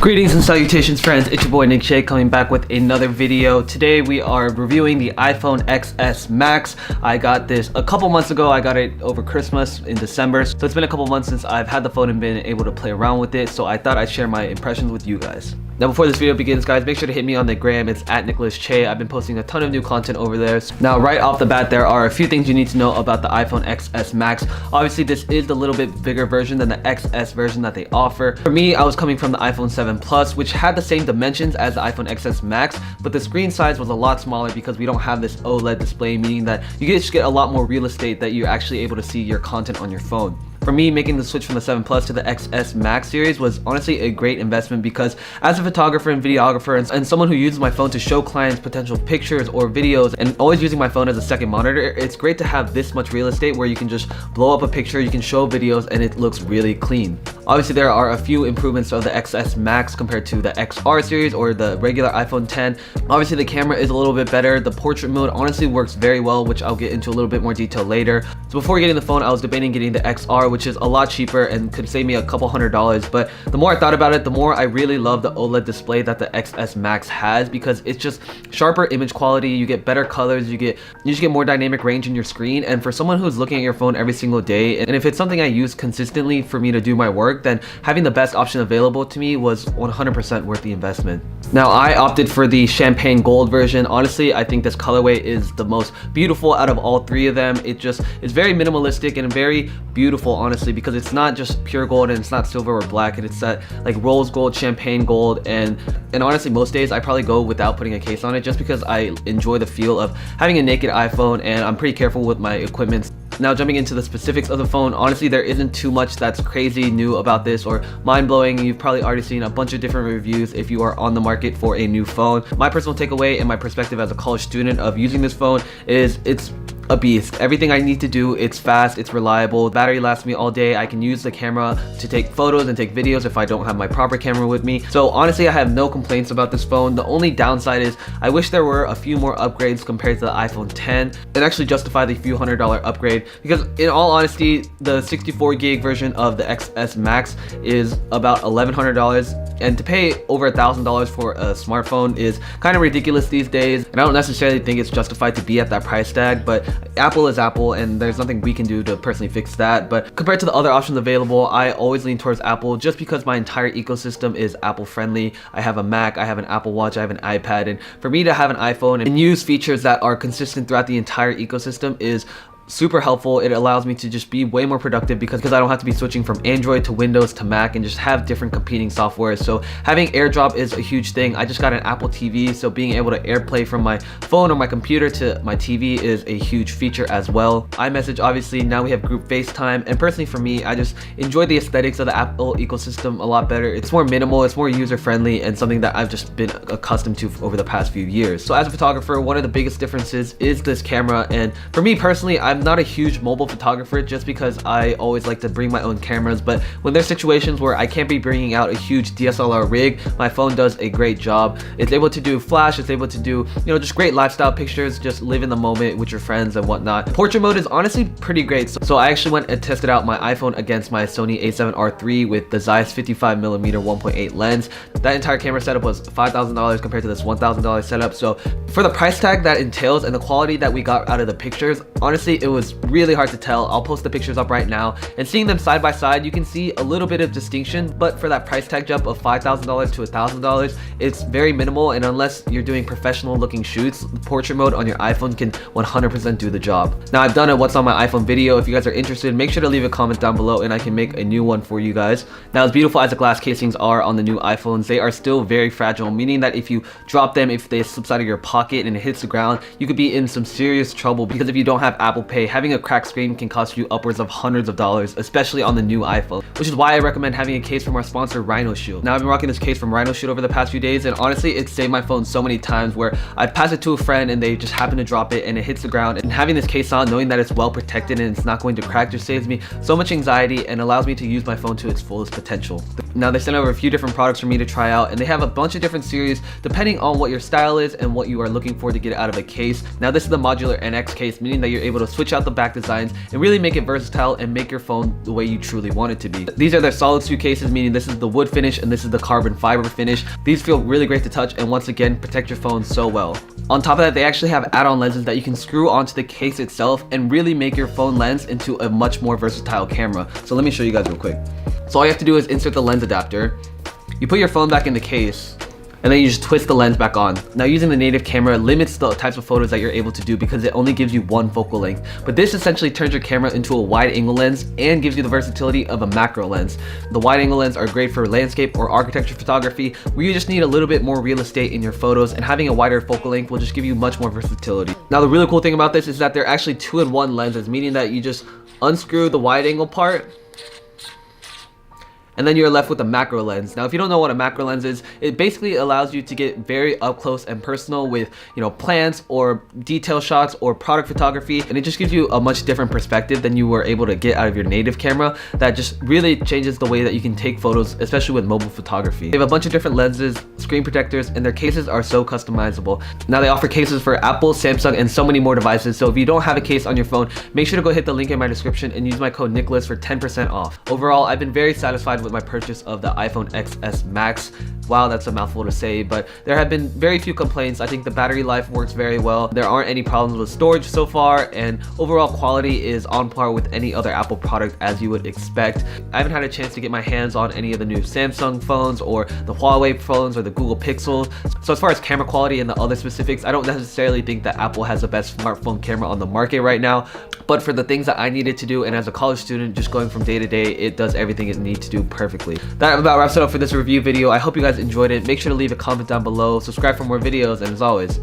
Greetings and salutations, friends. It's your boy Nick Shea coming back with another video. Today we are reviewing the iPhone XS Max. I got this a couple months ago. I got it over Christmas in December. So it's been a couple months since I've had the phone and been able to play around with it. So I thought I'd share my impressions with you guys. Now before this video begins, guys, make sure to hit me on the gram. It's at Nicholas Che. I've been posting a ton of new content over there. Now right off the bat, there are a few things you need to know about the iPhone XS Max. Obviously this is the little bit bigger version than the XS version that they offer. For me, I was coming from the iPhone 7 Plus, which had the same dimensions as the iPhone XS Max, but the screen size was a lot smaller because we don't have this OLED display, meaning that you just get a lot more real estate that you're actually able to see your content on your phone. For me, making the switch from the 7 Plus to the XS Max series was honestly a great investment because as a photographer and videographer and someone who uses my phone to show clients potential pictures or videos and always using my phone as a second monitor, it's great to have this much real estate where you can just blow up a picture, you can show videos, and it looks really clean. Obviously, there are a few improvements of the XS Max compared to the XR series or the regular iPhone 10. Obviously, the camera is a little bit better. The portrait mode honestly works very well, which I'll get into a little bit more detail later. So before getting the phone, I was debating getting the XR, which is a lot cheaper and could save me a couple $100s. But the more I thought about it, the more I really love the OLED display that the XS Max has because it's just sharper image quality. You get better colors. You just get more dynamic range in your screen. And for someone who's looking at your phone every single day, and if it's something I use consistently for me to do my work, then having the best option available to me was 100% worth the investment. Now, I opted for the champagne gold version. Honestly, I think this colorway is the most beautiful out of all three of them. It's very minimalistic and very beautiful, honestly, because it's not just pure gold and it's not silver or black, and it's that like rose gold, champagne gold, and honestly most days I probably go without putting a case on it just because I enjoy the feel of having a naked iPhone, and I'm pretty careful with my equipment. Now jumping into the specifics of the phone, honestly there isn't too much that's crazy new about this or mind-blowing. You've probably already seen a bunch of different reviews if you are on the market for a new phone. My personal takeaway and my perspective as a college student of using this phone is it's a beast. Everything I need to do, it's fast, it's reliable, the battery lasts me all day. I can use the camera to take photos and take videos if I don't have my proper camera with me. So honestly, I have no complaints about this phone. The only downside is I wish there were a few more upgrades compared to the iPhone 10 and actually justify the few $100 upgrade, because in all honesty, the 64 gig version of the XS Max is about $1,100, and to pay over $1,000 for a smartphone is kind of ridiculous these days, and I don't necessarily think it's justified to be at that price tag. But Apple is Apple, and there's nothing we can do to personally fix that. But compared to the other options available, I always lean towards Apple just because my entire ecosystem is Apple friendly. I have a Mac, I have an Apple Watch, I have an iPad, and for me to have an iPhone and use features that are consistent throughout the entire ecosystem is super helpful. It allows me to just be way more productive because I don't have to be switching from Android to Windows to Mac and just have different competing software. So having AirDrop is a huge thing. I just got an Apple TV, so being able to AirPlay from my phone or my computer to my TV is a huge feature as well. iMessage, obviously, now we have group FaceTime, and personally for me, I just enjoy the aesthetics of the Apple ecosystem a lot better. It's more minimal, it's more user friendly, and something that I've just been accustomed to over the past few years. So as a photographer, one of the biggest differences is this camera, and for me personally, I'm not a huge mobile photographer just because I always like to bring my own cameras, but when there's situations where I can't be bringing out a huge DSLR rig, my phone does a great job. It's able to do flash, it's able to do, just great lifestyle pictures, just live in the moment with your friends and whatnot. Portrait mode is honestly pretty great. So I actually went and tested out my iPhone against my Sony a7R III with the Zeiss 55mm 1.8 lens. That entire camera setup was $5,000 compared to this $1,000 setup. So for the price tag that entails and the quality that we got out of the pictures, honestly, it was really hard to tell. I'll post the pictures up right now, and seeing them side by side, you can see a little bit of distinction, but for that price tag jump of $5,000 to $1,000, it's very minimal, and unless you're doing professional looking shoots, portrait mode on your iPhone can 100% do the job. Now, I've done a what's on my iPhone video. If you guys are interested, make sure to leave a comment down below and I can make a new one for you guys. Now, as beautiful as the glass casings are on the new iPhones, they are still very fragile, meaning that if you drop them, if they slip out of your pocket and it hits the ground, you could be in some serious trouble, because if you don't have Apple Pay, having a cracked screen can cost you upwards of hundreds of dollars, especially on the new iPhone, which is why I recommend having a case from our sponsor Rhino Shield. Now, I've been rocking this case from Rhino Shield over the past few days, and honestly, it saved my phone so many times where I pass it to a friend and they just happen to drop it and it hits the ground, and having this case on, knowing that it's well protected and it's not going to crack, just saves me so much anxiety and allows me to use my phone to its fullest potential. Now, they sent over a few different products for me to try out, and they have a bunch of different series depending on what your style is and what you are looking for to get out of a case. Now, this is the modular NX case, meaning that you're able to switch switch out the back designs, and really make it versatile and make your phone the way you truly want it to be. These are their solid suit cases, meaning this is the wood finish and this is the carbon fiber finish. These feel really great to touch and once again protect your phone so well. On top of that, they actually have add-on lenses that you can screw onto the case itself and really make your phone lens into a much more versatile camera. So let me show you guys real quick. So all you have to do is insert the lens adapter. You put your phone back in the case, and then you just twist the lens back on. Now using the native camera limits the types of photos that you're able to do because it only gives you one focal length. But this essentially turns your camera into a wide angle lens and gives you the versatility of a macro lens. The wide angle lens are great for landscape or architecture photography where you just need a little bit more real estate in your photos, and having a wider focal length will just give you much more versatility. Now the really cool thing about this is that they're actually 2-in-1 lenses, meaning that you just unscrew the wide angle part and then you're left with a macro lens. Now, if you don't know what a macro lens is, it basically allows you to get very up close and personal with, plants or detail shots or product photography, and it just gives you a much different perspective than you were able to get out of your native camera. That just really changes the way that you can take photos, especially with mobile photography. They have a bunch of different lenses, screen protectors, and their cases are so customizable. Now they offer cases for Apple, Samsung, and so many more devices, so if you don't have a case on your phone, make sure to go hit the link in my description and use my code Nicholas for 10% off. Overall, I've been very satisfied with my purchase of the iPhone XS Max. Wow, that's a mouthful to say, but there have been very few complaints. I think the battery life works very well. There aren't any problems with storage so far, and overall quality is on par with any other Apple product as you would expect. I haven't had a chance to get my hands on any of the new Samsung phones or the Huawei phones or the Google Pixels. So as far as camera quality and the other specifics, I don't necessarily think that Apple has the best smartphone camera on the market right now, but for the things that I needed to do, and as a college student just going from day to day, it does everything it needs to do perfectly. That about wraps it up for this review video. I hope you guys enjoyed it. Make sure to leave a comment down below, subscribe for more videos, and as always,